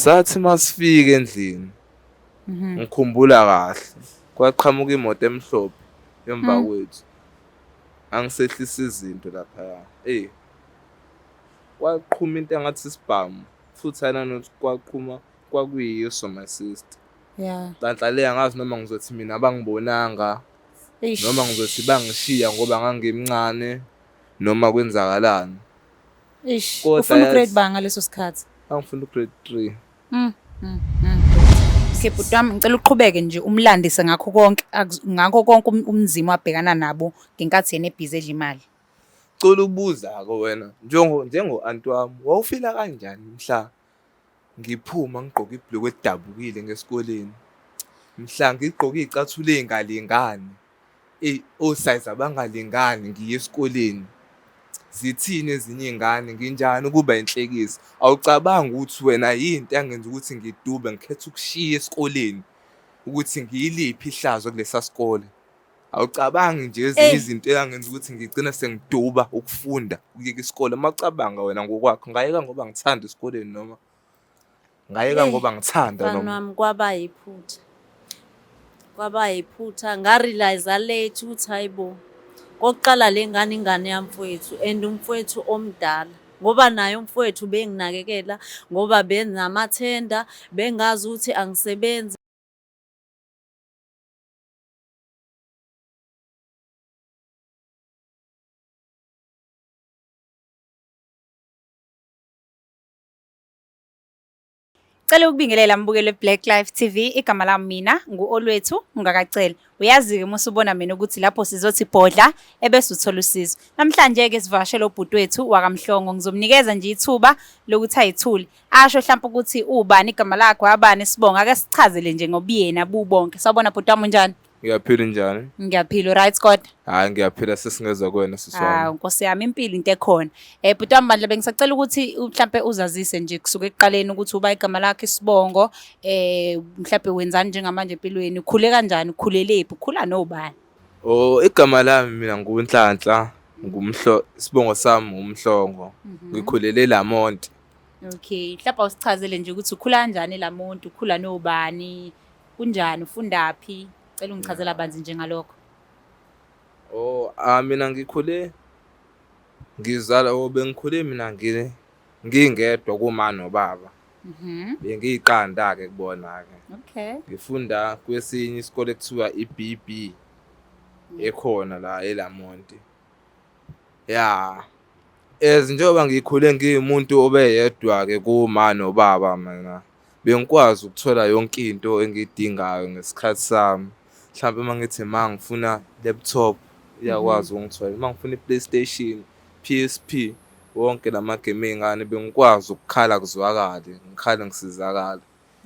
Sathi masifika endlini ngikhumbula kahle kwaqhamuka imoto emhlophe emva kwethu angisehlisa izinto laphaya kwaqhuma into engathi isibhamu futhi ayinanokuthi kwaqhuma kwakuyiso my sister. Yeah. Nhlanhla le angazi noma ngizothi mina abangibonanga Eish. noma ngizothi bangishiya ngoba ngangimncane noma kwenzakalani. Ish. Kodwa Ufuna yazi- ugrade banga leso sikhathi. Angifunda ugrade 3. Okay, bhuti wami ngicela uqhubeke nje umlandise ngakho konke umzima wabhekana nabo ngenkathi yena ebhizi edla imali. Cela ubuza-ke wena njengo-anti wami wawufila kanjani mhla ngiphuma ngigqoke ibhulukwe elidabukile ngesikoleni, mhla ngigqoke iy'cathulo ey'ngalingani, osayizi abangalingani ngiye esikoleni. Zithini ezinye iy'ngane nginjani ukuba inhlekisa. Awucabangi ukuthi wena yinto yangenza ukuthi ngidube ngikhetha ukushiya esikoleni ukuthi ngiyiliphi ihlazo kulesa sikole. Awucabangi nje ezinye izinto eyangenza ukuthi ngigcine sengiduba ukufunda ukuyeka isikole. Mawucabanga wena ngokwakho ngayeka ngoba ngithanda esikoleni noma ngayeka ngoba ngithanda Mfana noma wami kwaba yiphutha nga-realise late ukuthi hayibo kokuqala le ngane ingane yamfowethu and umfowethu omdala ngoba naye umfowethu benginakekela ngoba benginamathenda bengazi ukuthi angisebenzi. Cela ukubingelela mbukelo Black Life TV. Igama lami mina ngu-Olwethu ungakacela. Uyazi-ke musubona mina ukuthi lapho sizothi bhodla ebese uthola usizo. Namhlanje ke sivakashela ubhuti wethu wakamhlongo. Ngizomnikeza nje ithuba lokuthi ayithule. Asho mhlawumbe ukuthi ubani igama lakho abani sibonga ake sichazele nje ngobuyena bubonke. Sawubona bhuti wami njani? ngiyaphila njani? Ngiyaphila right Scott. Hayi ngiyaphila sesingezwa kuwena siswami. Nkosi yami impilo into ekhona. Bhuti wami bandla bengisacela ukuthi mhlambe uzazise nje kusuka ekuqaleni ukuthi uba igama lakho isibongo mhlambe wenzani njengamanje empilweni ukhule kanjani ukhulelephi ukhula nobani? Igama lami mina nguNhlanhla isibongo sami umhlongo. Ngikhulele eLamonti. Okay, mhlawumbe usichazele nje ukuthi ukhula kanjani eLamonti, ukhula nobani, kunjani, ufundaphi? Cela ungichazela banzi njengalokho. Mina ngikhule bengikhule mina ngingedwa kuma nobaba. Bengiyiqanda-ke kubona-ke. Okay. Ngifunda kwesinye isikole ekuthiwa i-BB ekhona la eLamonti. Njengoba ngikhule ngiwumuntu obeyedwa-ke kuma nobaba mina bengikwazi ukuthola yonke into engiyidingayo ngesikhathi sami. Mhlawumbe uma ngithi ngifuna laptop iyakwazi ukungithola. Uma ngifuna i-PlayStation, PSP, wonke lamagemu ey'ngane bengikwazi ukukhala kuzwakale, ngikhale ngisizakala.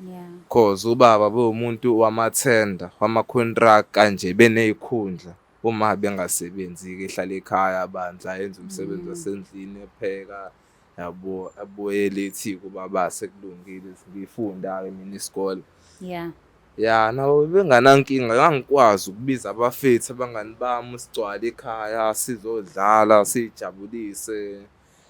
Yeah. Cause ubaba bewumuntu wamathenda, wama-contract kanje beney'khundla. Uma bengasebenzi-ke ehlala ekhaya bandla yenza umsebenzi wasendlini epheka yabo abuye late kubaba sekulungile ngifunda-ke mina isikole. Yeah. Nabo benganankinga ngangikwazi ukubiza abafethu abangani bami sigcwale ekhaya sizodlala sijabulise.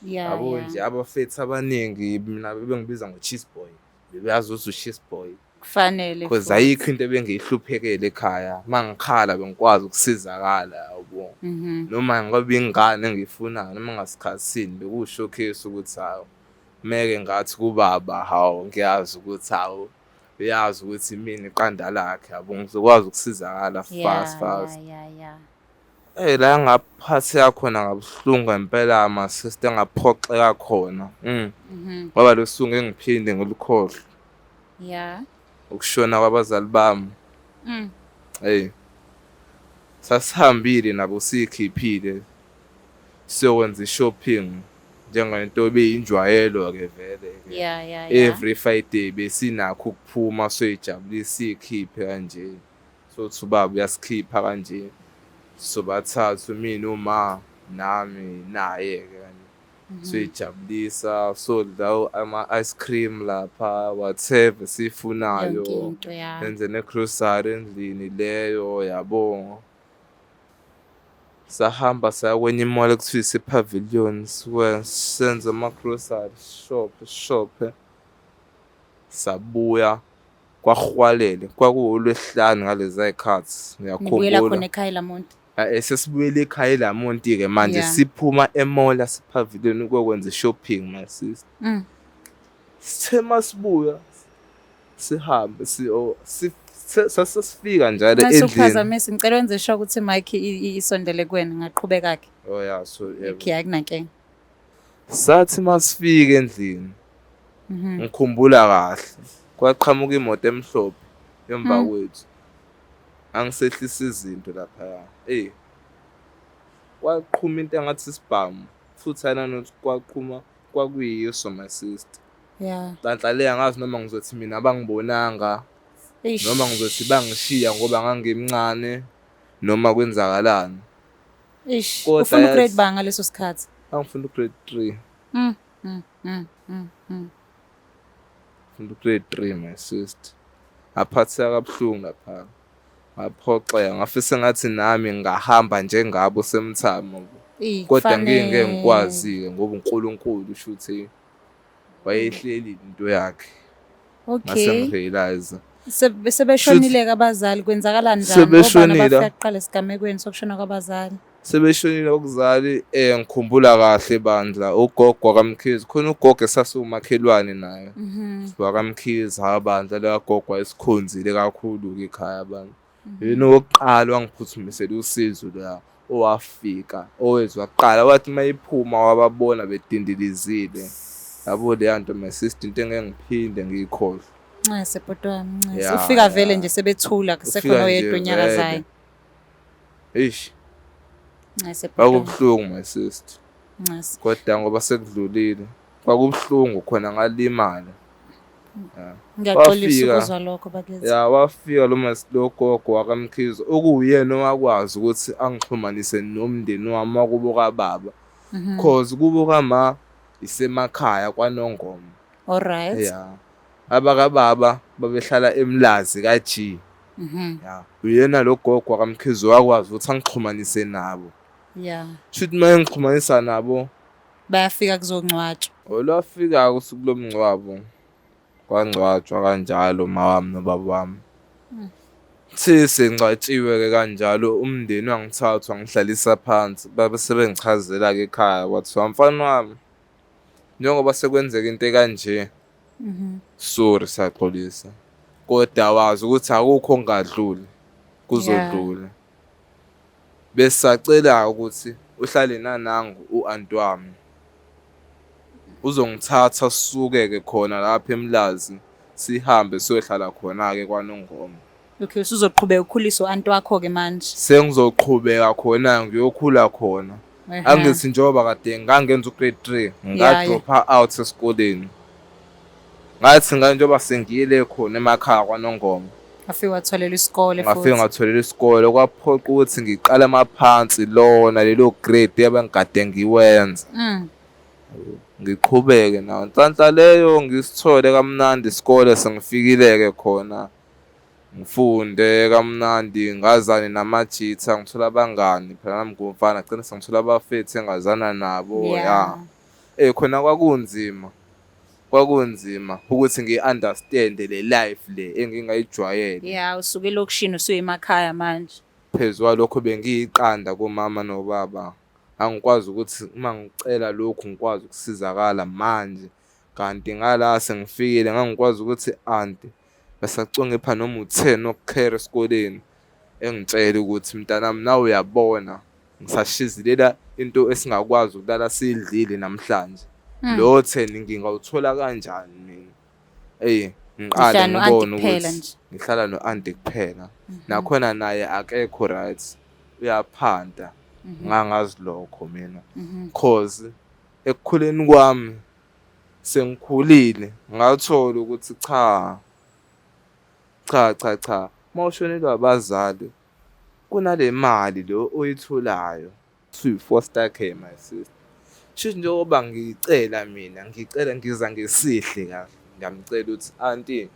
Yabo nje abafethu abaningi mina bengibiza ngo-Cheese Boy. Bebeyazi ukuthi u-Cheese Boy. Kufanele. Because ayikho into ebengiyihluphekele ekhaya. Mangikhala bengikwazi ukusizakala yabo. Noma ngoba ingane engiyifunayo noma ngasikhathini bekushowcase ukuthi meke ngathi kubaba ngiyazi ukuthi uyazi ukuthi mina iqanda lakhe yabo ngizokwazi ukusizakala fast. Yeah. La ngaphatheka khona ngabuhlungu ngempela ama sister ngaphoxeka khona. Ngoba losuku engiphinde ngilukhohle. Yeah. Ukushona kwabazali bami. Sasihambile nabo sikhiphile siyokwenza i-shopping njengento ebeyinjwayelo-ke vele. Yeah. Every Friday besinakho ukuphuma soyijabulisa sikhiphe kanje. Sothi ubaba uyasikhipha kanje. Sobathathu mina uma nami naye-ke kanje. Soyijabulisa sodla ama-ice cream lapha whatever sifunayo. Enze ne-grocery endlini leyo yabo. Sahamba saya kwenye imall ekuthiwa ise-Pavilion senze ama-grocery shop. sabuya kwahwalele kwakuwuLwesihlanu ngalezi y'khathi Nibuyela ngiyakhumbula. khona ekhaya lamuntu. Sesibuyele ekhaya eLamonti-ke manje Yeah. siphuma e-mall yasePavilion ukuyokwenza i-shopping my sister. Sithe masibuya sihambe sasifika njalo Mase endlini. uphazamisa ngicela wenze sure ukuthi mic isondele kuwena ngaqhubeka ke. Oh yeah, so yebo. Okay, akunankinga. Sathi masifika endlini ngikhumbula kahle kwaqhamuka imoto emhlophe emva kwethu. Angisehlisa izinto lapha. Kwaqhuma into engathi isibhamu futhi ayinanokuthi kwaqhuma kwakuyiso my sister. Yeah. Ngihlale angazi noma ngizothi mina abangibonanga Eish. noma ngizothi bangishiya ngoba ngangimncane noma kwenzakalani. Ish. Kodwa Ufuna ugrade yazi- banga leso sikhathi. Angifunda ugrade 3. Mm. Mm. Mm. Mm. Mm. Ngifunda ugrade 3 my sister. Ngaphatheka kabuhlungu lapha. Ngaphoxeka ngafisa ngathi nami ngahamba njengabo semthamo. Kodwa ngeke ngikwazi-ke ngoba uNkulunkulu ushuthi wayehleli into yakhe. Ngase Okay. ngirealize. Sebeshonile abazali kwenzakalani njani? Sebeshonile. Obani abafika kuqala esigamekweni sokushona kwabazali. Sebeshonile okuzali ngikhumbula kahle bandla ugogo kaMkhize khona ugogo esasumakhelwane naye. WakaMkhize abandla lakagogo wayesikhonzile kakhulu ke ekhaya abantu. Yena owokuqala wangiphuthumisela usizo la owafika owezwa kuqala wathi mayiphuma wababona bedindilizile. Yabo le yanto my sister into engeke ngiphinde ngiyikhohle. Nxese bhuti wami, nxese. Yeah, Ufika vele yeah. nje sebethula Ufika kusekhona nje oyedwa unyaka vele. zayo. Eish, Nxese bhuti wami, kwakubuhlungu my sister. nxese. Kodwa ngoba sekudlulile kwakubuhlungu khona ngalimala. Ngiyaxolisa Wafika. ukuzwa lokho bakithi. Ya wafika lo gogo wakaMkhize okuyena owakwazi ukuthi angixhumanise nomndeni wami wakubo kababa. Cause kubo kama isemakhaya kwaNongoma. All right. Yeah. Abakababa babehlala eMlazi kaG. Yeah. Uyena lo gogo wakaMkhize wakwazi ukuthi angixhumanise nabo. Yeah. Shuthi mangixhumanisa nabo, Bayafika kuzongcwatshwa. olwafika usuku lomngcwabo. Kwangcwatshwa kanjalo mawami nobaba wami. Sengcwatshiwe ke kanjalo umndeni wangithatha ngihlalisa phansi babe sebengichazela ke ekhaya wathi mfana wami njengoba sekwenzeka into kanje sorry saxolisa kodwa wazi ukuthi akukho ongadluli kuzodlula besacela ukuthi uhlale nanangu uanti wami uzongithatha sisuke ke khona lapha eMlazi sihambe siyohlala khona ke kwaNongoma. Okay, usuzoqhubeka ukhuliswa anti wakho ke manje. Sengizoqhubeka khona ngiyokhula khona. Angithi njengoba kade ngangenza ugrade 3 ngadropa out esikoleni. Ngathi njengoba sengiyile khona emakhaya kwaNongoma. Afike watholela isikole futhi. Ngafika ngatholela isikole kwaphoqa ukuthi ngiqale amaphansi lona lelo grade abengikade ngiwenza. Ngiqhubeke nawo. Nhlanhla leyo ngisithole kamnandi isikole sengifikileke khona. Ngifunde kamnandi ngazane namajitha ngithola abangani phela nami ngumfana gcina sengithola abafethu engazana nabo ya khona kwakunzima ukuthi ngiunderstand le life le engingayijwayele Yeah, usuke elokushini usuyemakhaya manje. phezwa lokho bengiyiqanda kumama nobaba angikwazi ukuthi uma ngicela lokhu ngikwazi ukusizakala manje kanti ngala sengifikile ngangikwazi ukuthi auntie besacongepha noma u10 okukhera esikoleni engitshela ukuthi mntanami nawe uyabona ngisashizilela into esingakwazi ukulala sidlile namhlanje lo 10 ngingawuthola kanjani mina ngiqala ngibona ukuthi ngihlala noauntie kuphela nakhona naye akekho right uyaphanda ngangazi lokho mina cause ekukhuleni kwami sengikhulile ngathola ukuthi cha mawushonelwa abazali kunale mali lo oyitholayo foster care my sister shithi njengoba ngicela mina ngicela ngiza ngesihle kahle ngiyamcela ukuthi auntie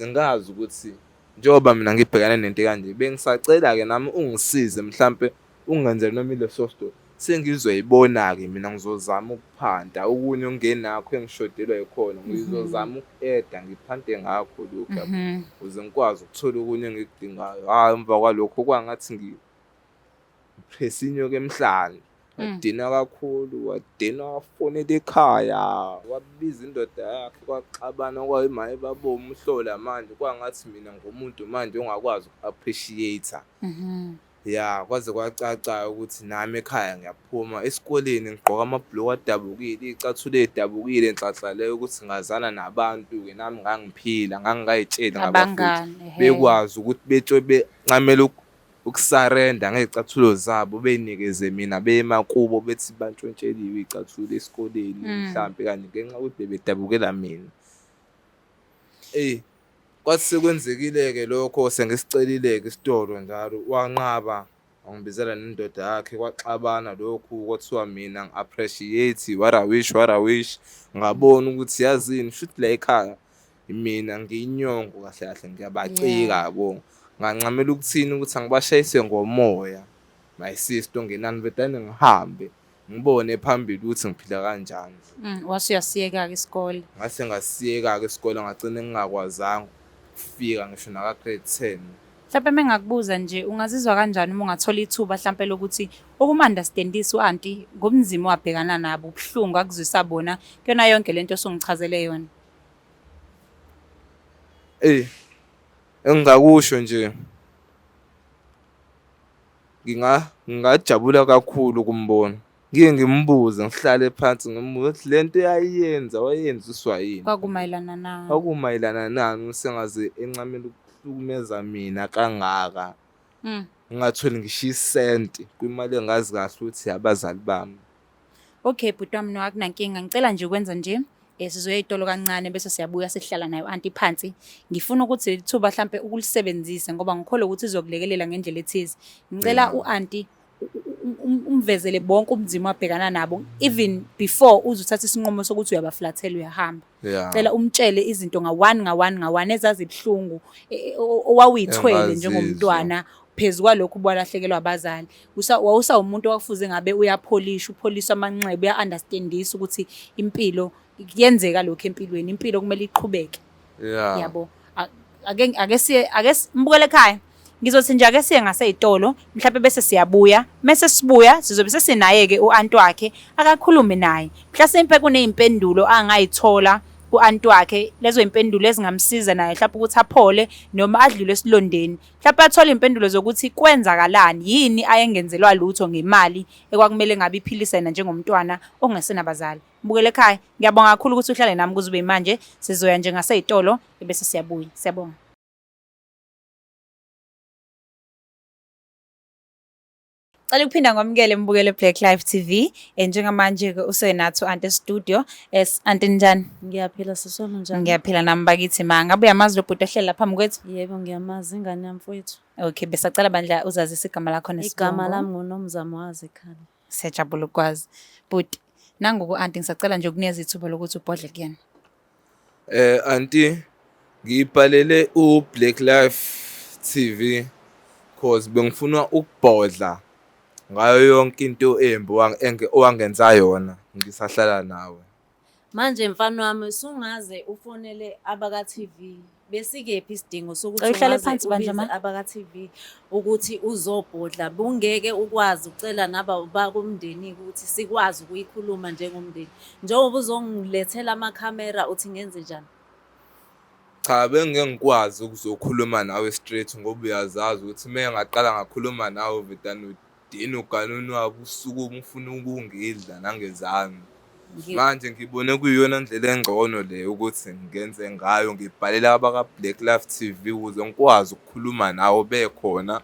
ngazi ukuthi njengoba mina ngibhekane nento kanje bengisacela ke nami ungisize mhlambe ungenzele noma ileso sto sengizoyibona-ke mina ngizozama ukuphanda okunye ongenakho engishodelwa yikhona ngizozama uku-eda ngiphante ngakho lokhu yabo ukuze ngikwazi ukuthola okunye engikudingayo. Emva kwalokho kwangathi ngipress inyoka emhlane wadina kakhulu wadina wafonela ekhaya wabiza indoda yakhe kwaxabana kwayimaye baboma umhlola manje kwangathi mina ngomuntu manje ongakwazi uku-appreciate ya kwaze kwacaca ukuthi nami ekhaya ngiyaphuma esikoleni ngigqoka amabhulukwe adabukile iy'cathulo ey'dabukile nhlanhla ukuthi ngazana nabantu-ke nami ngangiphila ngangingay'tsheli ngabafuthi bekwazi ukuthi bencamela ukusarenda ngey'cathulo zabo bey'nikeze mina bema kubo bethi bantshontsheliwe iy'cathulo esikoleni mhlampe kanti ngenxa yokuthi bebedabukela mina. Kwathi sekwenzekile-ke lokho sengisicelile-ke isitolo njalo wanqaba wangibizela nendoda yakhe kwaxabana lokhu kwathiwa mina ngi-appreciate what I wish ngabona ukuthi yazini shuthi la ekhaya mina ngiyinyongo kahle kahle ngiyabacika yabo ngancamela ukuthini ukuthi angibashayise ngomoya my sister ongenani vedane ngihambe ngibone phambili ukuthi ngiphila kanjani. Wase uyasiyeka-ke isikole? Ngase ngasiyeka-ke isikole ngagcine ngingakwazanga ukufika ngisho naka-grade 10. Mhlawumpe mengakubuza nje ungazizwa kanjani uma ungathola ithuba mhlawumpe lokuthi ukum-understand-isa u-anti ngobunzima wabhekana nabo ubuhlungu akuzwisa bona kuyona yonke lento osungichazele yona? Engingakusho nje ngingajabula kakhulu ukumbona ngike ngimbuze ngihlale phansi ngimbuze ukuthi lento wayenziswa yini Kwakumayelana nani? Kwakumayelana nani sengaze encamela ukuhlukumeza mina kangaka ngingatholi ngisho isenti kwimali engazi kahle ukuthi abazali bami. Okay bhuti wami akunankinga ngicela nje ukwenza nje sizoya ey'tolo kancane bese siyabuya sihlala nayo anti phansi. Ngifuna ukuthi leli thuba mhlampe ukulisebenzise ngoba ngikholwa ukuthi izokulekelela ngendlela ethize. Ngicela u-anti umvezele bonke ubunzima wabhekana nabo even before uzuthatha isinqumo sokuthi uyabaflathela uyahamba. Cela umtshele izinto nga-one ezazibuhlungu owawuyithwele njengomntwana phezu kwalokhu walahlekelwa abazali. Wawusawumuntu owakufuze ngabe upholisa amanxeba uya-understand-isa ukuthi impilo kuyenzeka lokhu empilweni, impilo kumele iqhubeke. Yabo ake mbukele ekhaya ngizothi nje ake siye ngasey'tolo mhlawumpe bese siyabuya mese sibuya sizobe sesinaye-ke u-anti wakhe akakhulume naye mhlasimpe kuney'mpendulo angayithola ku-anti wakhe lezo y'mpendulo ezingamsiza naye mhlawumpe ukuthi aphole noma adlule esilondeni mhlawumpe athole iy'mpendulo zokuthi kwenzakalani yini ayengenzelwa lutho ngemali ekwakumele ngabe iphilisa yena njengomntwana ongasenabazali. Mbukele ekhaya ngiyabonga kakhulu ukuthi uhlale nami kuze ube manje sizoya nje ngasey'tolo bese siyabuya. Siyabonga. Cela ukuphinda ngomukele mbukele Black Life TV njengamanje-ke usenathi u-anti studio anti njani? Ngiyaphila sisona njani? Ngiyaphila nami bakithi ma ngabe uyamazi lo bhuti ohlela phambi kwethu? Yebo ngiyamazi ingane yami mfowethu. Okay besacela bandla uzazise igama lakho nesibongo. Igama lami nguNomzamo wazi ekhaya. Siyajabula ukwazi bhuti nangoku anti ngisacela nje ukunikeza ithuba lokuthi ubhodle kuyena. Anti ngibhalele u-Black Life TV cause bengifuna ukubhodla ngayo yonke into embi owangenza yona ngisahlala nawe. Manje mfana wami sungaze ufonele abaka-TV besikephi isidingo sokuthi uhlale phansi bandla ma abaka-TV ukuthi uzobhodla bungeke ukwazi ucela naba bakumndeni ukuthi sikwazi ukuyikhuluma njengomndeni njengoba uzongilethela amakhamera uthi ngenze njani? Cha bengeke ngikwazi ukuzokhuluma nawe straight ngoba uyazazi ukuthi ngaqala ngakhuluma nawe vedane udini uganuni wabo usukuma ufuna ukungidla nangezami. Manje ngibone kuyiyona ndlela engcono le ukuthi ngenze ngayo ngibhalela abaka-Black Life TV ukuze ngikwazi ukukhuluma nawe bekhona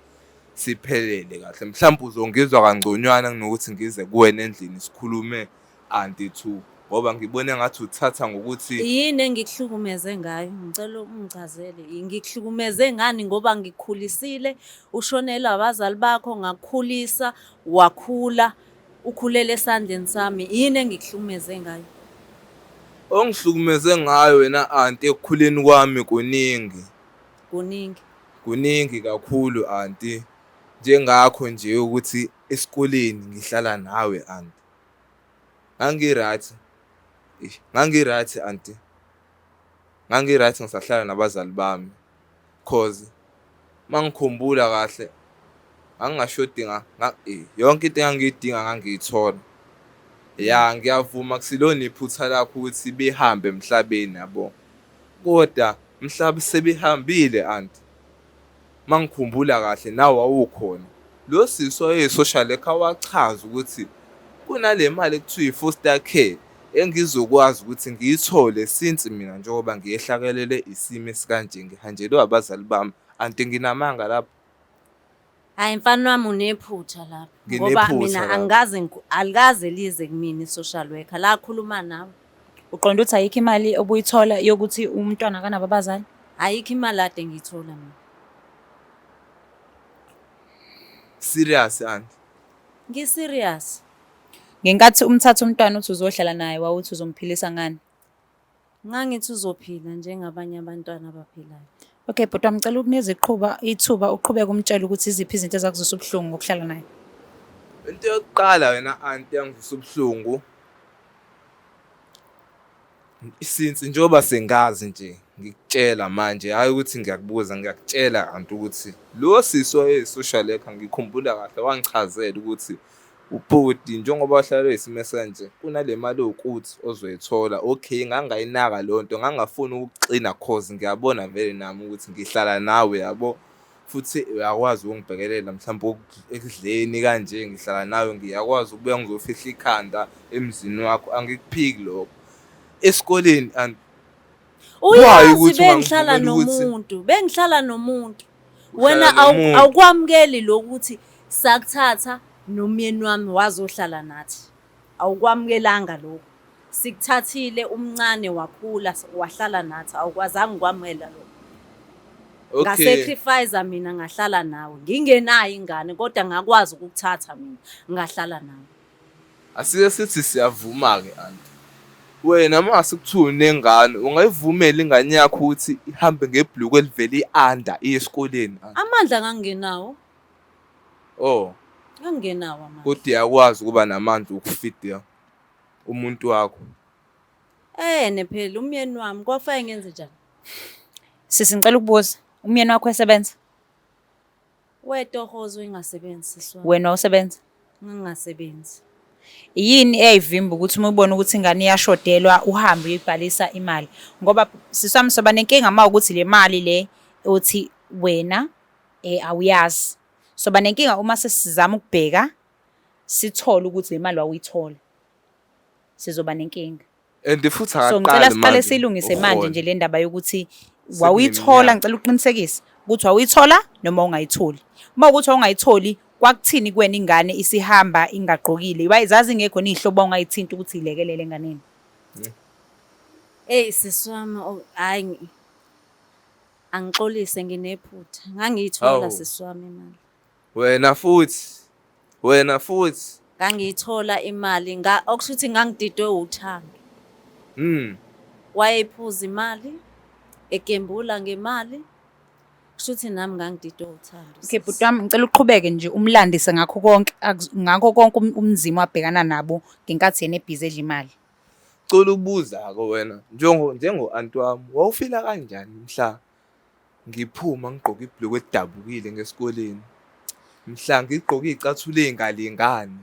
siphelele kahle. Mhlawumbe uzongizwa kangconywana kunokuthi ngize kuwena endlini sikhulume anti two ngoba ngibone ngathi uthatha ngokuthi yini engikuhlukumeze ngayo ngicela ungichazele ngikuhlukumeze ngani ngoba ngikukhulisile ushonela abazali bakho ngakukhulisa wakhula ukhulele esandleni sami yini engikuhlukumeze ngayo? Ongihlukumeze ngayo wena anti ekukhuleni kwami kuningi kakhulu anti njengakho nje ukuthi esikoleni ngihlala nawe anti. Ngangirathi anti. Ngangirathi ngisahlala nabazali bami. Cause mangikhumbula kahle angingashodi yonke into engangiyidinga ngangiyithola. Ya ngiyavuma kusilona iphutha lakho ukuthi behambe emhlabeni yabo. Kodwa mhlaba sebehambile anti. Mangikhumbula kahle nawe wawukhona. Lo siswa social worker wachaza ukuthi kunale mali ekuthiwa i-foster care engizokwazi ukuthi ngiyithole since mina njengoba ngiyehlakalele isimo esikanje ngihanjelwe abazali bami anti nginamanga lapho. Hayi mfana wami unephutha lapho ngoba mina alikaze lize kumina i-social worker la khuluma nawe. Uqonda ukuthi ayikho imali obuyithola yokuthi umntwana kanabo abazali? Ayikho imali ade ngiyithola mina. Serious anti. Ngiserious. Ngenkathi umthatha umntwana uthi uzohlala naye wawuthi uzomphilisa ngani? Ngangithi uzophila njengabanye abantwana abaphilayo. Okay, but ngicela ukunikeza ithuba uqhubeke umtshela ukuthi iziphi izinto ezakuzwisa ubuhlungu ngokuhlala naye. Into yokuqala wena anti yangizwisa ubuhlungu. Since njengoba sengazi nje ngikutshela manje hayi ukuthi ngiyakubuza ngiyakutshela anti ukuthi lo siswa social worker ngikhumbula kahle wangichazela ukuthi ubhodi njengoba wahlala isimo esanje kunale mali ukuthi ozoyithola. Okay ngangayinaka lonto ngangafuni ukuxina cause ngiyabona vele nami ukuthi ngihlala nawe yabo futhi uyakwazi ukungibhekelela mhlawumbe ekudleni kanje ngihlala nawe ngiyakwazi ukubuya ngizofihla ikhanda emzini wakho angikuphiki lokho esikoleni and uyazi bengihlala nomuntu wena awukwamukeli lokuthi sakuthatha nomyeni wami wazohlala nathi. Awukwamukelanga lokho. Sikuthathile umncane wakhula wahlala nathi awukwazanga ukwamukela lokho. Ngasacrifice mina ngahlala nawe. Ngingenayo ingane kodwa ngakwazi ukukuthatha mina ngahlala nawe. Asike sithi siyavuma ke anti. Wena mase kuthiwa nengane ungayivumela ingane yakho ukuthi ihambe ngebhluku elivele ianda esikoleni. Amandla ngangenawo. Oh. Ngangenawo amandla. Kodwa uyakwazi ukuba namandla ukufida umuntu wakho. Nephela umyeni wami kwafanele ngenze njani? Sisi ngicela ukubuza, umyeni wakho esebenza? Wetohozo ingasebenzi siswa. Wena usebenza? Ngingasebenzi. Yini eyivimba ukuthi uma ubona ukuthi ingane iyashodelwa uhambe uyibhalisa imali? Ngoba siswami soba nenkinga uma ukuthi le mali le uthi wena awuyazi. Soba nenkinga uma sesizama ukubheka sithole ukuthi le mali awuyithola. Sizoba nenkinga. And futhi so ngicela siqale silungise manje nje le ndaba yokuthi wawuyithola ngicela uqinisekise ukuthi wawuyithola noma ungayitholi. Uma ukuthi ungayitholi kwakuthini kuwena ingane isihamba ingagqokile wayizazi ingekho nihlobo ongayithinta ukuthi ilekelele enganeni? Siswami hayi angixolise nginephutha ngangiyithola siswami imali. Wena futhi ngangiyithola imali okushuthi ngangididwe uthando. Wayephuza imali egembula ngemali kushuthi nami ngangididwe uthando. Okay but wami ngicela uqhubeke nje umlandise ngakho konke umzimo wabhekana nabo ngenkathi yena ebhizi edla imali. Cela ubuza ke wena njengo anti wami wawufila kanjani mhla ngiphuma ngigqoka ibhluku edabukile ngesikoleni? Mhla ngigqoka izicathula ezingalingani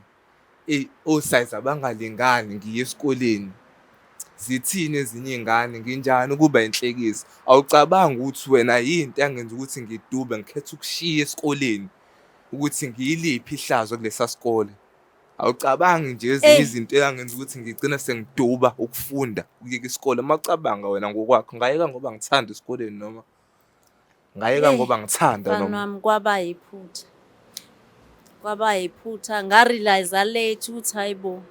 osize abangalingani ngiye esikoleni. Zithini ezinye izingane nginjani ukuba inhlekisa? Awucabanga ukuthi wena yinto yangenza ukuthi ngidube ngikhetha ukushiya esikoleni ukuthi ngiyiliphi ihlazo kulesa sikole? Awucabangi nje ezinye izinto yangenza ukuthi ngigcina sengiduba ukufunda ukuyeka isikole? Mawucabanga wena ngokwakho ngayeka ngoba ngithanda esikoleni noma ngayeka ngoba ngithanda noma nami kwaba yiphutha ngarealize late ukuthi hayibo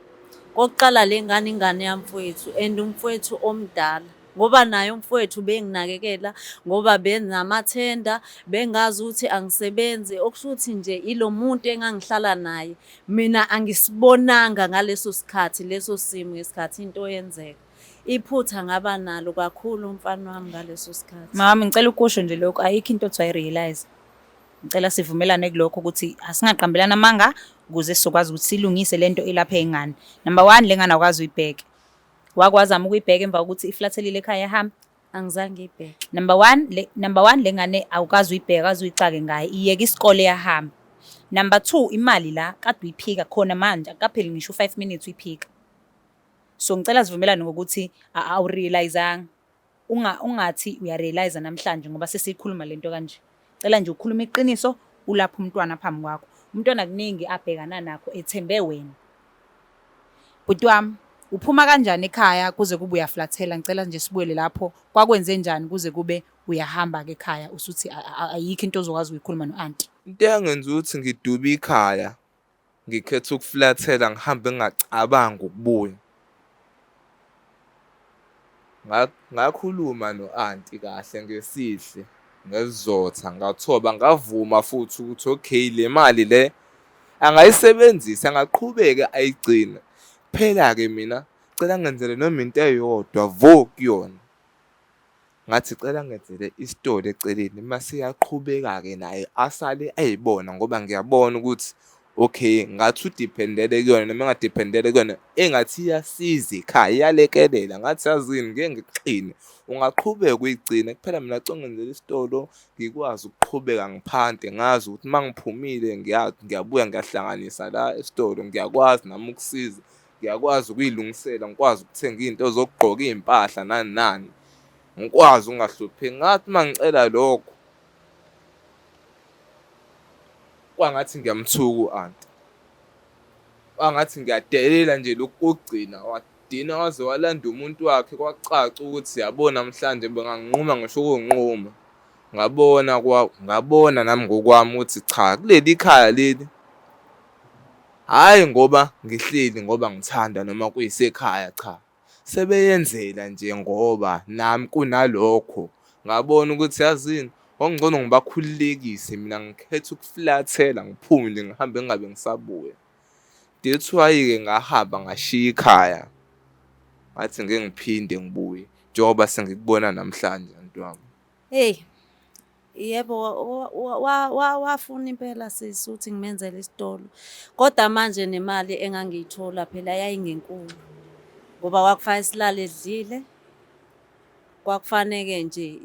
kokuqala le ngane ingane yamfowethu and umfowethu omdala ngoba naye umfowethu benginakekela ngoba benamathenda bengazi ukuthi angisebenzi okushuthi nje ilo muntu engangihlala naye mina angisibonanga ngaleso sikhathi leso simo ngesikhathi into yenzeka. Iphutha ngaba nalo kakhulu umfana wami ngaleso sikhathi. Mama ngicela ukusho nje lokho ayikho into othi wayirealize. ngicela sivumelane kulokho ukuthi asingaqambelana amanga ukuze sizokwazi ukuthi silungise lento elapha ey'ngane. Number 1, le ngane awukwazi uyibheke. Wakwazama ukuyibheka emva kokuthi iflathelile ekhaya ehamba? Angizange ngibheke. Number 1 le ngane awukazi uyibheka, akazi uyicake ngayo, iyeka isikole yahamba. Number 2, imali la kade uyiphika khona manje akapheli ngisho 5 minutes uyiphika. So ngicela sivumelane ngokuthi awurealizanga. Ungathi uyarealize namhlanje ngoba sesikhuluma lento kanje. Cela nje ukhuluma iqiniso ulapha umntwana phambi kwakho. Umntwana kuningi abhekana nakho ethembe wena. Bhuti wami, uphuma kanjani ekhaya kuze kube uyaflathela? Ngicela nje sibuyele lapho. Kwakwenze njani kuze kube uyahamba ke ekhaya usuthi ayikho into ozokwazi ukuyikhuluma no-auntie? Into eyangenza ukuthi ngidube ikhaya, ngikhetha ukuflathela ngihambe ngingacabanga ukubuya. Ngakhuluma no-auntie kahle ngesihle, ngesizotha, ngathoba, ngavuma futhi ukuthi okay le mali le angayisebenzisa, angaqhubeka ayigcine. Phela-ke mina cela ngenzele noma into eyodwa vo kuyona. Ngathi cela ngenzele isitolo eceleni mase iyaqhubeka-ke naye asale ayibona ngoba ngiyabona ukuthi okay ngathi udiphendele kuyona noma engadiphendele kuyona engathi iyasiza ekhaya, iyalekelela. Ngathi yazini ngeke ngikuxine, ungaqhubeka uyigcine kuphela mina congenzela isitolo ngikwazi ukuqhubeka ngiphante, ngazi ukuthi uma ngiphumile ngiyabuya ngiyahlanganisa la esitolo, ngiyakwazi nami ukusiza, ngiyakwazi ukuyilungisela, ngikwazi ukuthenga into zokugqoka, iy'mpahla nani nani, ngikwazi ungahlupheki. Ngathi uma ngicela lokho kwangathi ngiyamthuka u-auntie, kwangathi ngiyadelela nje lokhu kokugcina. Wadina waze walanda umuntu wakhe, kwacaca ukuthi yabona namhlanje benganginquma ngisho ukunquma. Ngabona nami ngokwami ukuthi cha, kuleli khaya leli hhayi ngoba ngihleli ngoba ngithanda noma kuyisekhaya, cha, sebeyenzela nje ngoba nami kunalokho. Ngabona ukuthi yazini okungcono ngibakhululekise, mina ngikhetha ukuflathela ngiphumule ngihambe ngingabe ngisabuya. That's why-ke ngahamba ngashiya ikhaya, ngathi ngeke ngiphinde ngibuye njengoba sengikubona namhlanje ntwami. Hey, yebo wafuna impela sisi ukuthi ngimenzele isitolo. Kodwa manje nemali engangiyithola phela yayingenkulu. Ngoba kwakufanele silale edlile. Kwakufaneke nje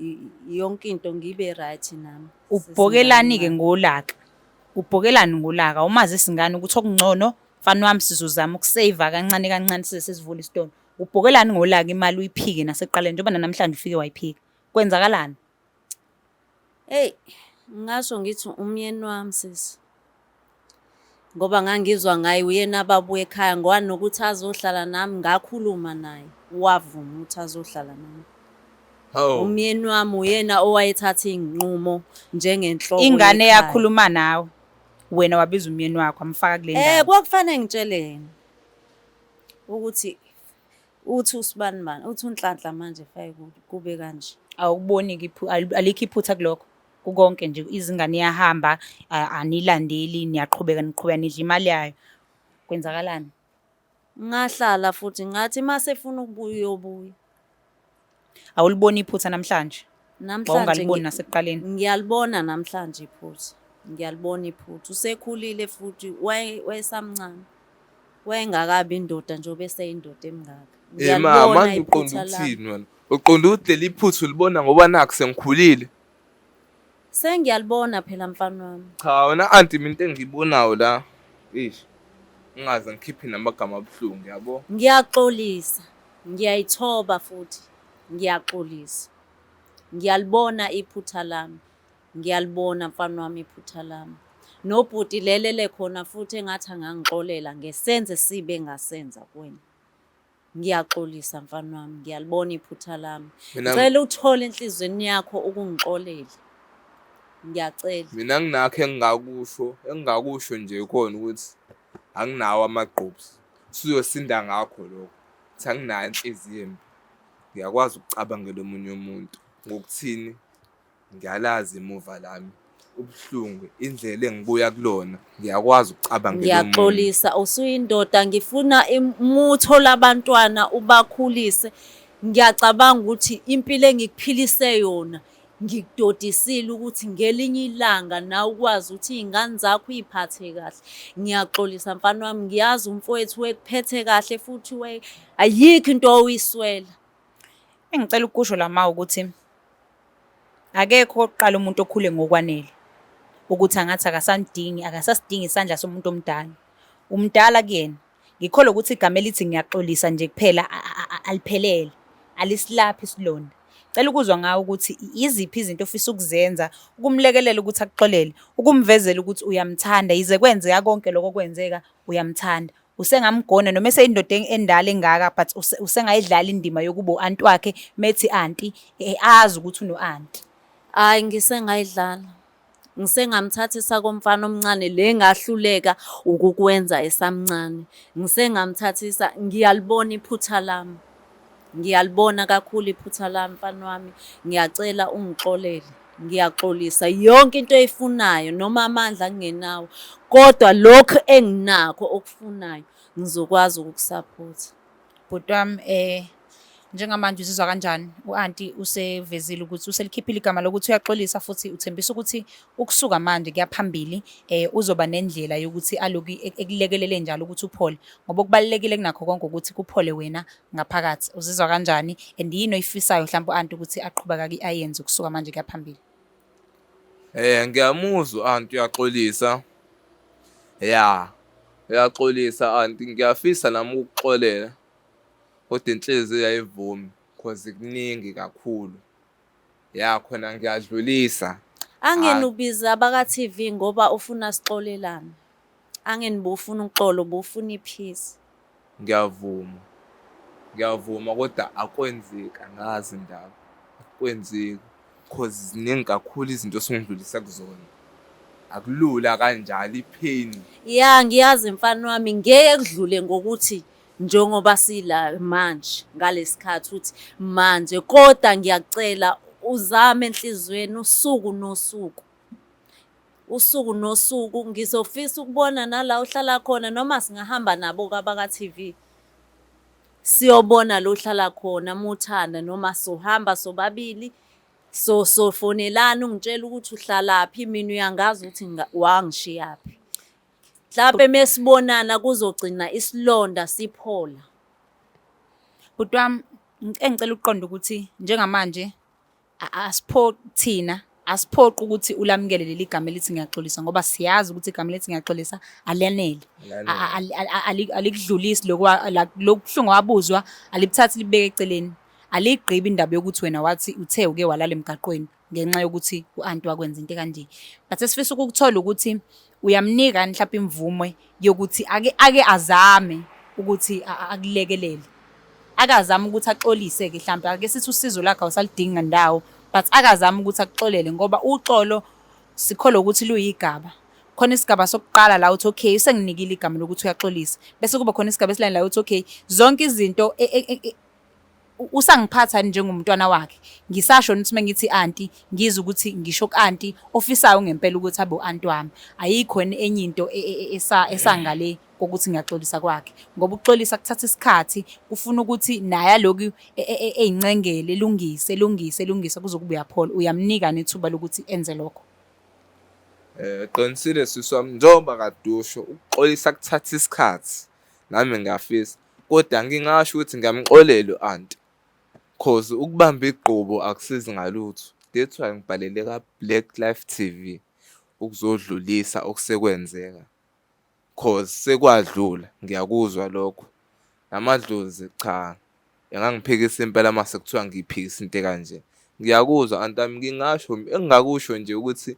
yonke into ngibe right nami. Ubhokelani-ke ngolaka? Ubhokelani ngolaka? Umazi isingane ukuthi okungcono mfana wami sizozama ukusave kancane kancane size sivule isitolo. Ubhokelani ngolaka imali uyiphike nasekuqaleni njengoba namhlanje ufike wayiphika? Kwenzakalani? Hey, ngasho ngithi umyeni wami sisi. Ngoba ngangizwa ngaye uyena ababuye ekhaya ngoba nokuthi azohlala nami, ngakhuluma naye wavuma ukuthi azohlala nami. Oh, Umyeni wami uyena owayethatha iy'nqumo njengenhloko Ingane yekhaya. yakhuluma nawe, wena wabiza umyeni wakho amfaka kule ndawo. Kwakufanele ngitshele yena ukuthi uthi usibani bani, uthi uNhlanhla manje faye kube kanje. Awukuboni-ke alikho iphutha kulokho? Kukonke nje izingane iyahamba, anilandeli, niqhubeka nidla imali yayo. Kwenzakalani? Ngahlala futhi ngathi mase efuna ukubuya uyobuya. Awuliboni iphutha namhlanje? Namhlanje Wawungaliboni nasekuqaleni? ngiyalibona namhlanje iphutha. Ngiyalibona iphutha. Usekhulile futhi wayesamncane. Wayengakabi indoda njengoba eseyindoda emngaka. manje uqonda ukuthini wena? Uqonda ukuthi leli phutha ulibona ngoba nakho sengikhulile? Sengiyalibona phela mfana wami. Cha, wena auntie mina into engiyibonayo la, ish, ngingaze ngikhiphe namagama abuhlungu, yabo. Ngiyaxolisa. Ngiyayithoba futhi. Ngiyaxolisa. Ngiyalibona iphutha lami. Ngiyalibona mfana wami iphutha lami. Nobhuti lelele khona futhi engathi angangixolela ngesenze sibe engasenza kuwena. Ngiyaxolisa mfana wami, ngiyalibona iphutha lami. Ngicela uthole enhlizweni yakho ukungixolela. Ngiyacela. Mina nginakho engingakusho nje khona ukuthi anginawo amagqubsi. Siyosinda ngakho lokho. Ukuthi anginayo inhliziyo embi. Ngiyakwazi ukucabangela omunye umuntu ngokuthini ngiyalazi imuva lami. Ubuhlungu, indlela engibuya kulona, ngiyakwazi ukucabangela umuntu. Ngiyaxolisa, usuyindoda, ngifuna umutho labantwana ubakhulise. Ngiyacabanga ukuthi impilo engikuphilise yona ngikudodisile ukuthi ngelinye ilanga nawe ukwazi ukuthi iy'ngane zakho uy'phathe kahle. Ngiyaxolisa mfana wami, ngiyazi umfowethu wekuphethe kahle futhi ayikho into oyiswela. Engicela ukusho lama ukuthi akekho oqala umuntu okhule ngokwanele ukuthi angathi akasasidingi isandla somuntu omdala. Umdala kuyena. Ngikholwa ukuthi igama elithi ngiyaxolisa nje kuphela aliphelele, alisilaphi isilonda. Cela ukuzwa ngawo ukuthi iziphi izinto ofisa ukuzenza ukumlekelela ukuthi akuxolele, ukumvezela ukuthi uyamthanda yize kwenzeka konke lokho kwenzeka uyamthanda. Usengamgona noma eseyindoda endala engaka but usengayidlala indima yokuba u-anti wakhe methi anti azi ukuthi uno-anti. Hayi ngisengayidlala. Ngisengamthathisa komfana omncane le ngahluleka ukukwenza esamncane. Ngisengamthathisa, ngiyalibona iphutha lami. Ngiyalibona kakhulu iphutha lami mfana wami. Ngiyacela ungixolele. Ngiyaxolisa yonke into eyifunayo noma amandla ngingenawo. Kodwa lokho enginakho okufunayo ngizokwazi ukukusupport. Bhuti wami njengamanje uzizwa kanjani? U-anti usevezile ukuthi uselikhiphile igama lokuthi uyaxolisa futhi uthembisa ukuthi ukusuka manje kuya phambili uzoba nendlela yokuthi aloku ekulekelele njalo ukuthi uphole. Ngoba okubalulekile kunakho konke ukuthi kuphole wena ngaphakathi. Uzizwa kanjani? And yini oyifisayo mhlawumbe u-anti ukuthi aqhubeka ayenze ukusuka manje kuya phambili? Ngiyamuzwa u-anti uyaxolisa. Uyaxolisa anti, ngiyafisa nami ukuxolela. Kodwa inhliziyo ayivumi cause kuningi kakhulu. Khona ngiyadlulisa. Angenubiza abaka-TV ngoba ufuna sixolelane. Bufuna uxolo, bufuna ipeace. Ngiyavuma kodwa akwenzeki, angazi indaba. Akwenzeki cause ziningi kakhulu izinto esingidlulisa kuzona. Akulula kanjalo ipain. Ngiyazi mfana wami, ngeke kudlule ngokuthi njengoba sila manje ngalesikhathi uthi manje, kodwa ngiyacela uzame enhlizweni usuku nosuku. Ngizofisa ukubona nala uhlala khona noma singahamba nabo kabaka-TV siyobona lo uhlala khona muthanda, noma sohamba sobabili sofonelana ungitshela ukuthi uhlalaphi, mina uyangazi ukuthi wangishiyaphi. Mhlawumbe mesibonana kuzogcina isilonda siphola. Bhuti wami engicela uqonda ukuthi njengamanje asiphoqi ukuthi ulamukele leli gama elithi ngiyaxolisa ngoba siyazi ukuthi igama elithi ngiyaxolisa aliyanele. Alikudlulisi lokubuhlungu wabuzwa, alibuthathi libeke eceleni. Aligqibi indaba yokuthi wena wathi uthe uke walala emgaqweni ngenxa yokuthi u-anti wakwenza into kanje. But sifisa ukukuthola ukuthi uyamnika mhlawumbe imvume yokuthi ake azame ukuthi akulekelele. Ake azame ukuthi axolise ke mhlawumbe ake sithi usizo lakhe awusalidinga ndawo, but ake azame ukuthi akuxolele ngoba uxolo sikholwa ukuthi luyigaba. Khona isigaba sokuqala la uthi okay usenginikile igama lokuthi uyaxolisa, bese kuba khona isigaba esilandelayo la uthi okay zonke izinto usangiphatha njengomntwana wakhe. Ngisasho ukuthi mengithi anti ngizwe ukuthi ngisho ku-anti ofisayo ngempela ukuthi abe u-anti wami. Ayikho enye into esangale kokuthi ngiyaxolisa kwakhe ngoba ukuxolisa kuthatha isikhathi, kufuna ukuthi naye aloku eyincengele lungise kuzokuba uyaphola. Uyamnika nethuba lokuthi enze lokho. Qinisile sisi wami, njengoba kade usho ukuxolisa kuthatha isikhathi, nami ngiyafisa kodwa ngingasho ukuthi ngiyamxolela u-anti cause ukubamba igqubu akusizi ngalutho. That's why ngibhalele ka-Black Life TV ukuzodlulisa okusekwenzeka cause sekwadlula. Ngiyakuzwa lokho namadlozi cha engangiphikisa impela mase kuthiwa ngiyiphikisa into kanje. Ngiyakuzwa antami, ngingasho engingakusho nje ukuthi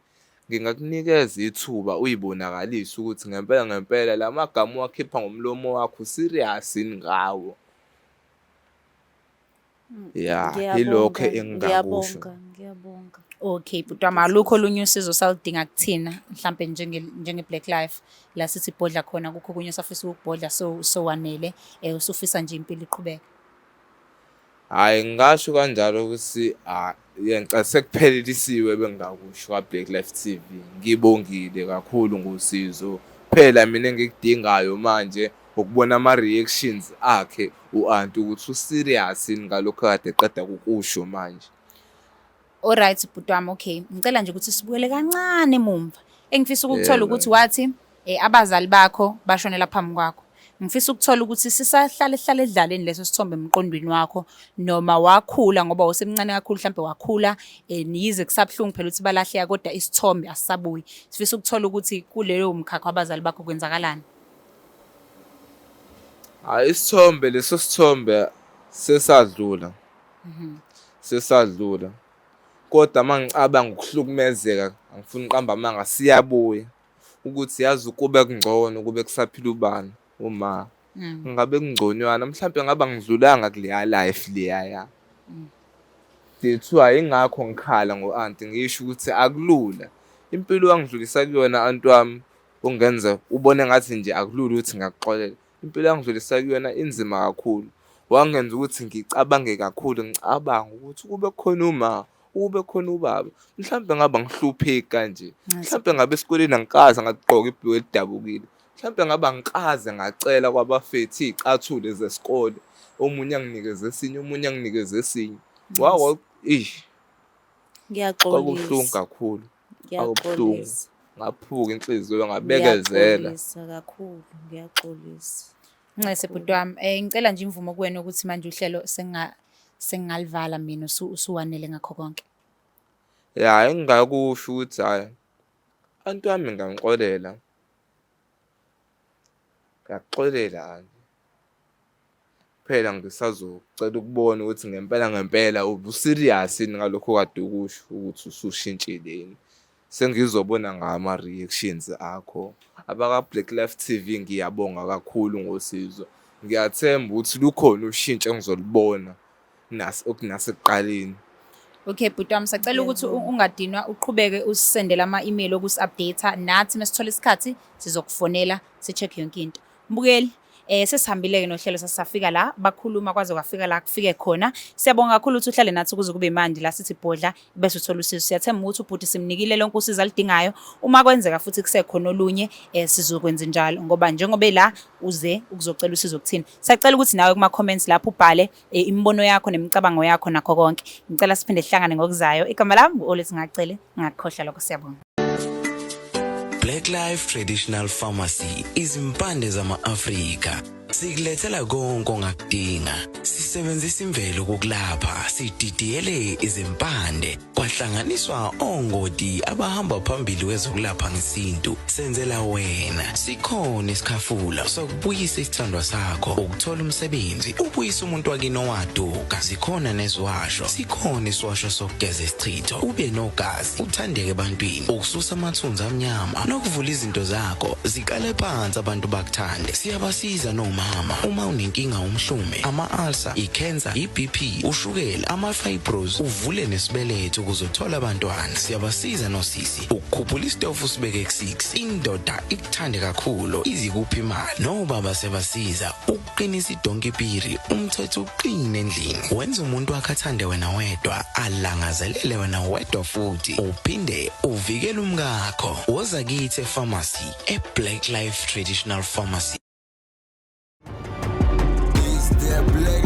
ngingakunikeza ithuba uyibonakalise ukuthi ngempela lamagama wakhipha ngomlomo wakho serious ngawo. Ilokho engingakusho. Ngiyabonga. Okay bhuti wami, alukho olunye usizo saludinga kuthina mhlampe njenge-Black Life la sithi ibhodla khona, kukho okunye osafisa ukubhodla so wanele usufisa nje impilo iqhubeka? Ngingasho kanjalo ukuthi sekuphelelisiwe bengingakusho kwa-Black Life TV. Ngibongile kakhulu ngosizo. Phela mina engikudingayo manje ukubona ama-reactions akhe u-anti ukuthi userious ngalokho kade eqeda kukusho manje. Alright bhuti wami, okay. Ngicela nje ukuthi sibuyele kancane emumva. Engifisa ukukuthola Yebo. ukuthi wathi abazali bakho bashonela phambi kwakho. Ngifisa ukuthola ukuthi sisahlala edlaleni leso sithombe emqondweni wakho noma wakhula ngoba usemncane kakhulu mhlambe wakhula niyize kusabuhlungu phela ukuthi balahleka kodwa isithombe asisabuyi. Sifisa ukuthola ukuthi kuleyo mkhakha wabazali bakho kwenzakalani. Hayi isithombe leso sithombe sesadlula. Sesadlula. Kodwa mangicabanga ukuhlukumezeka angifuni uqamba amanga siyabuya ukuthi yazi ukube kungcono kube kusaphila ubani uma ngabe kungconywana mhlawumbe ngaba ngidlulanga kuleya life leya. Dethu ayingakho ngikhala ngo-anti ngisho ukuthi akulula. Impilo wangidlulisa kuyona anti wami ungenza ubone ngathi nje akulula ukuthi ngakuxolela. Impilo yangidlulisa kuyona inzima kakhulu. Wangenza ukuthi ngicabange kakhulu ngicabanga ukuthi kube khona uma ube khona ubaba mhlawumbe ngaba ngihlupheki kanje mhlawumbe ngabe esikoleni angikaze ngagqoka ibhulu elidabukile mhlawumbe ngaba ngikaze ngacela kwabafethi izicathule zesikole omunye anginikeze esinye omunye anginikeze esinye wawo kwakubuhlungu kakhulu akubuhlungu ngaphuka inhliziyo ngabekezela kakhulu ngiyaxolisa. Ncese bhuti wami, ngicela nje imvumo kuwena ukuthi manje uhlelo sengingalivala mina usuwanele ngakho konke. ya engingakusho ukuthi hayi anti wami ngangixolela nje phela ngisazocela ukubona ukuthi ngempela ubuserious ngalokho kade ukusho ukuthi usushintshile sengizobona ngama reactions akho abaka Black Life TV ngiyabonga kakhulu ngosizo ngiyathemba ukuthi lukhona ushintsho engizolibona okunasekuqaleni. Okay bhuti wami, sacela ukuthi ungadinwa uqhubeke usisendela ama-email okusi-update nathi mesithola isikhathi sizokufonela si-check yonke into. Mbukeli sesihambile-ke nohlelo sasafika la bakhuluma kwaze kwafika la kufike khona. Siyabonga kakhulu ukuthi uhlale nathi kuze kube manje la sithi Bhodla bese uthola usizo. Siyathemba ukuthi ubhuti simnikile lonke usizo alidingayo. Uma kwenzeka futhi kusekhona olunye sizokwenza njalo ngoba njengoba la uze ukuzocela usizo kuthina. Siyacela ukuthi nawe kuma comments lapho ubhale imibono yakho nemicabango yakho nakho konke. Ngicela siphinde sihlangane ngokuzayo. Igama lami uOlethi Ngacele, ngakukhohla lokho. Siyabonga. Black Life Traditional Pharmacy izimpande zama-Afrika. Sikulethela konke ongakudinga. Sisebenzisa imvelo kokulapha, sididiyele izimpande, kwahlanganiswa ongoti abahamba phambili kwezokulapha ngesintu. Senzela wena. Sikhona isikhafula sokubuyisa isithandwa sakho, ukuthola umsebenzi, ubuyisa umuntu wakini owaduka. Sikhona neziwasho. Sikhona isiwasho sokugeza isichitho, ube nogazi, uthandeke ebantwini, ukususa amathunzi amnyama, nokuvula izinto zakho zikale phansi abantu bakuthande. Siyabasiza noma uma unenkinga umhlume, ama-ulcer, i-cancer, i-BP, ushukela, ama-fibros, uvule nesibeletho ukuzothola abantwana. Siyabasiza nosisi ukukhuphula isitofu sibeke ku-6, indoda ikuthande kakhulu izikuphi imali. Nobaba sebasiza ukuqinisa idonkipiri, umthetho uqine endlini. Wenza umuntu wakhe athande wena wedwa, alangazelele wena wedwa futhi uphinde uvikele umkakho. Woza kithi epharmacy eBlack Life Traditional Pharmacy. Black